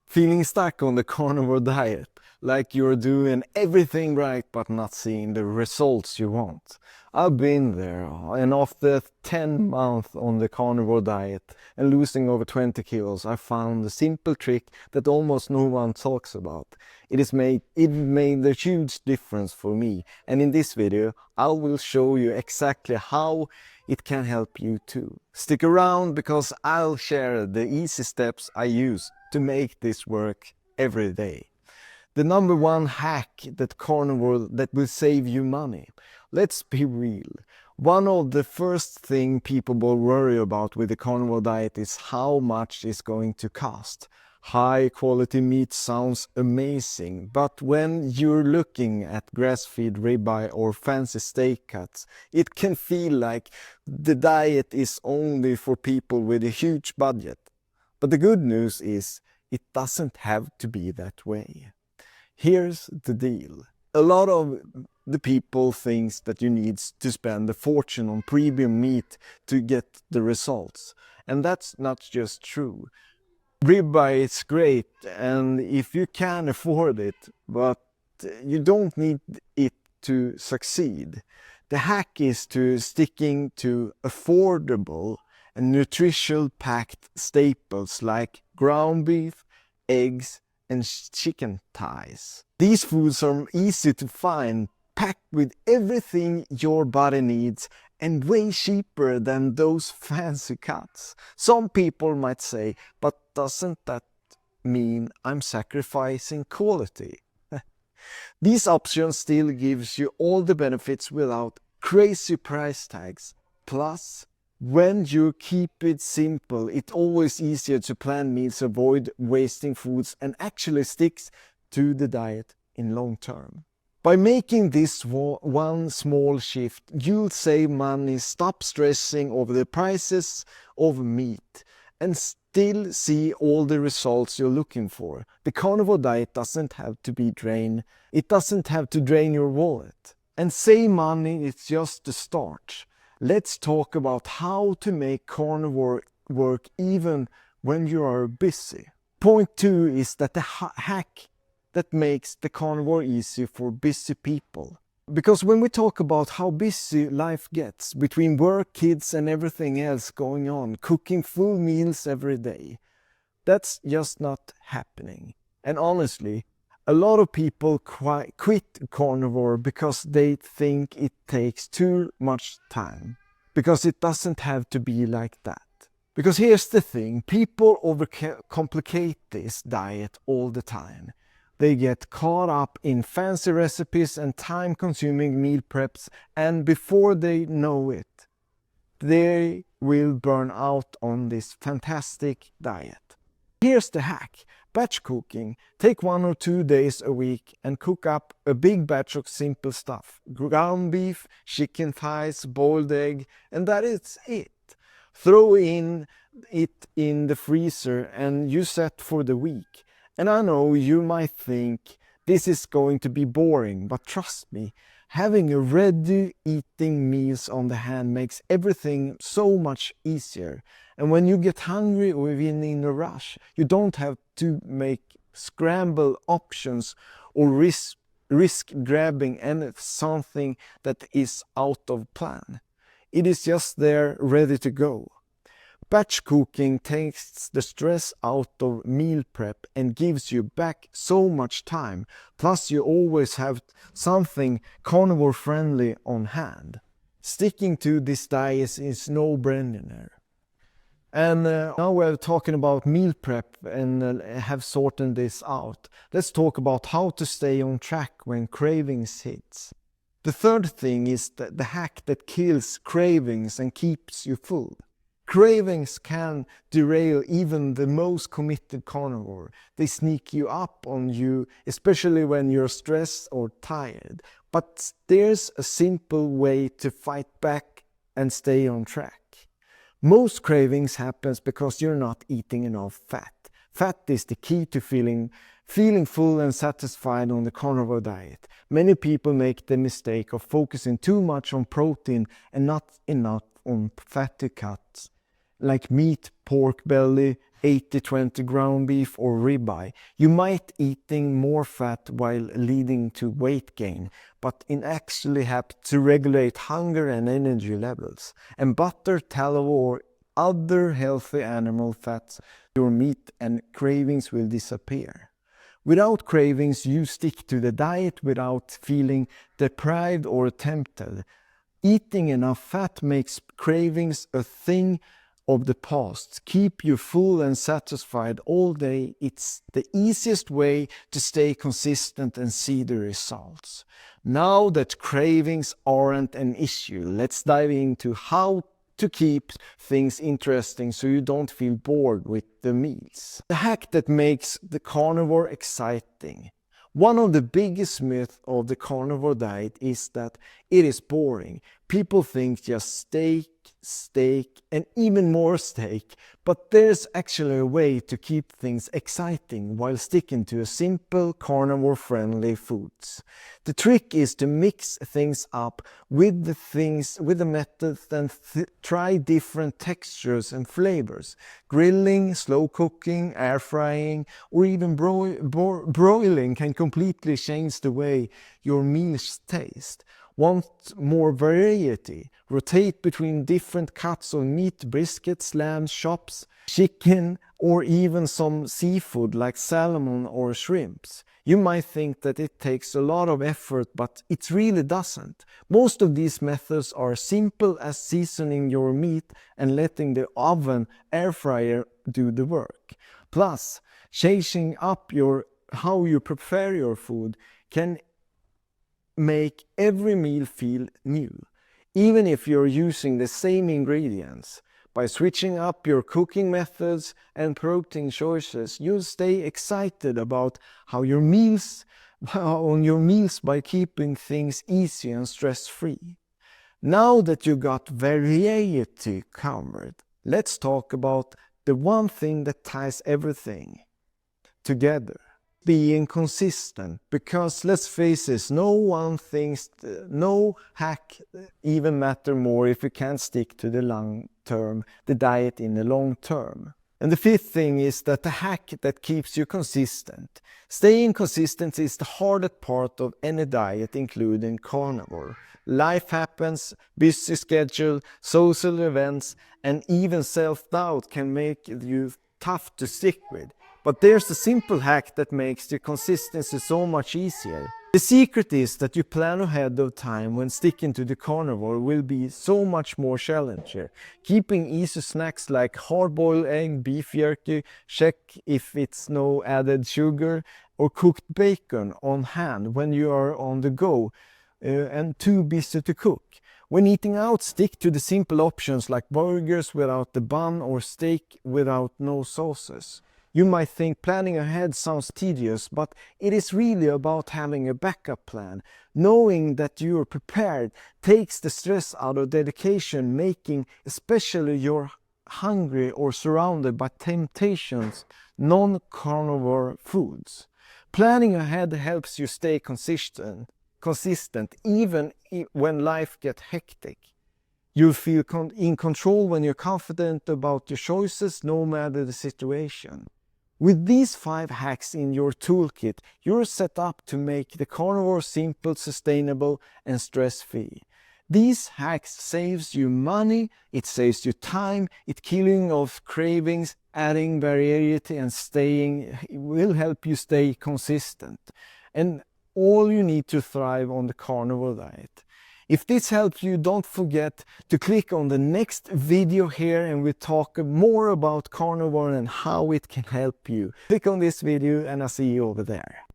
Feeling stuck on the carnivore diet, like you're doing everything right but not seeing the results you want. I've been there, and after 10 months on the carnivore diet and losing over 20 kilos, I found a simple trick that almost no one talks about. It made a huge difference for me, and in this video I will show you exactly how it can help you too. Stick around because I'll share the easy steps I use to make this work every day. The number one hack that will save you money. Let's be real. One of the first thing people will worry about with the carnivore diet is how much it's going to cost. High quality meat sounds amazing, but when you're looking at grass-fed ribeye or fancy steak cuts, it can feel like the diet is only for people with a huge budget. But the good news is it doesn't have to be that way. Here's the deal. A lot of the people thinks that you need to spend a fortune on premium meat to get the results. And that's not just true. Ribeye is great, and if you can afford it, but you don't need it to succeed. The hack is to sticking to affordable and nutritional packed staples like ground beef, eggs, and chicken thighs. These foods are easy to find, packed with everything your body needs, and way cheaper than those fancy cuts. Some people might say, but doesn't that mean I'm sacrificing quality? These options still gives you all the benefits without crazy price tags. Plus, when you keep it simple, it's always easier to plan meals, avoid wasting foods, and actually sticks to the diet in long term. By making this one small shift, you'll save money, stop stressing over the prices of meat, and still see all the results you're looking for. The carnivore diet doesn't have to drain your wallet. And save money is just the start. Let's talk about how to make carnivore work even when you are busy. Point 2 is that the hack that makes the carnivore easy for busy people. Because when we talk about how busy life gets, between work, kids and everything else going on, cooking full meals every day, that's just not happening. And honestly, a lot of people quit carnivore because they think it takes too much time. Because it doesn't have to be like that. Because here's the thing, people overcomplicate this diet all the time. They get caught up in fancy recipes and time-consuming meal preps, and before they know it, they will burn out on this fantastic diet. Here's the hack. Batch cooking. Take 1 or 2 days a week and cook up a big batch of simple stuff. Ground beef, chicken thighs, boiled egg, and that is it. Throw it in the freezer and you set for the week. And I know you might think this is going to be boring, but trust me, having a ready eating meals on the hand makes everything so much easier. And when you get hungry or even in a rush, you don't have to make scramble options or risk grabbing something that is out of plan. It is just there ready to go. Batch cooking takes the stress out of meal prep and gives you back so much time. Plus you always have something carnivore friendly on hand. Sticking to this diet is no-brainer. And now we're talking about meal prep and have sorted this out. Let's talk about how to stay on track when cravings hits. The third thing is the hack that kills cravings and keeps you full. Cravings can derail even the most committed carnivore. They sneak you up on you, especially when you're stressed or tired. But there's a simple way to fight back and stay on track. Most cravings happens because you're not eating enough fat. Fat is the key to feeling full and satisfied on the carnivore diet. Many people make the mistake of focusing too much on protein and not enough on fatty cuts. like meat, pork belly, 80-20 ground beef or ribeye, you might eating more fat while leading to weight gain, but it actually helps to regulate hunger and energy levels. And butter, tallow or other healthy animal fats, your meat and cravings will disappear. Without cravings, you stick to the diet without feeling deprived or tempted. Eating enough fat makes cravings a thing of the past. Keep you full and satisfied all day. It's the easiest way to stay consistent and see the results. Now that cravings aren't an issue, let's dive into how to keep things interesting so you don't feel bored with the meals. The hack that makes the carnivore exciting. One of the biggest myths of the carnivore diet is that it is boring. People think just steak, and even more steak, but there's actually a way to keep things exciting while sticking to a simple carnivore-friendly foods. The trick is to mix things up with the methods and try different textures and flavors. Grilling, slow cooking, air frying, or even broiling can completely change the way your meals taste. Want more variety? Rotate between different cuts of meat, briskets, lamb, chops, chicken, or even some seafood like salmon or shrimps. You might think that it takes a lot of effort, but it really doesn't. Most of these methods are simple as seasoning your meat and letting the oven air fryer do the work. Plus, changing up how you prepare your food can make every meal feel new, even if you're using the same ingredients. By switching up your cooking methods and protein choices, you'll stay excited about your meals by keeping things easy and stress-free. Now that you got variety covered, let's talk about the one thing that ties everything together. Being consistent, because let's face it, no hack even matter more if you can't stick to the diet in the long term. And the fifth thing is that the hack that keeps you consistent. Staying consistent is the hardest part of any diet, including carnivore. Life happens, busy schedule, social events, and even self-doubt can make you tough to stick with. But there's a simple hack that makes the consistency so much easier. The secret is that you plan ahead of time when sticking to the carnivore will be so much more challenging. Keeping easy snacks like hard-boiled egg, beef jerky, check if it's no added sugar, or cooked bacon on hand when you are on the go and too busy to cook. When eating out, stick to the simple options like burgers without the bun or steak without no sauces. You might think planning ahead sounds tedious, but it is really about having a backup plan. Knowing that you are prepared takes the stress out of dedication making, especially you're hungry or surrounded by temptations, non-carnivore foods. Planning ahead helps you stay consistent even when life gets hectic. You'll feel in control when you're confident about your choices, no matter the situation. With these 5 hacks in your toolkit, you're set up to make the carnivore simple, sustainable, and stress-free. These hacks saves you money, it saves you time, it killing off cravings, adding variety, and will help you stay consistent. And all you need to thrive on the carnivore diet. If this helps you, don't forget to click on the next video here and we'll talk more about carnivore and how it can help you. Click on this video and I'll see you over there.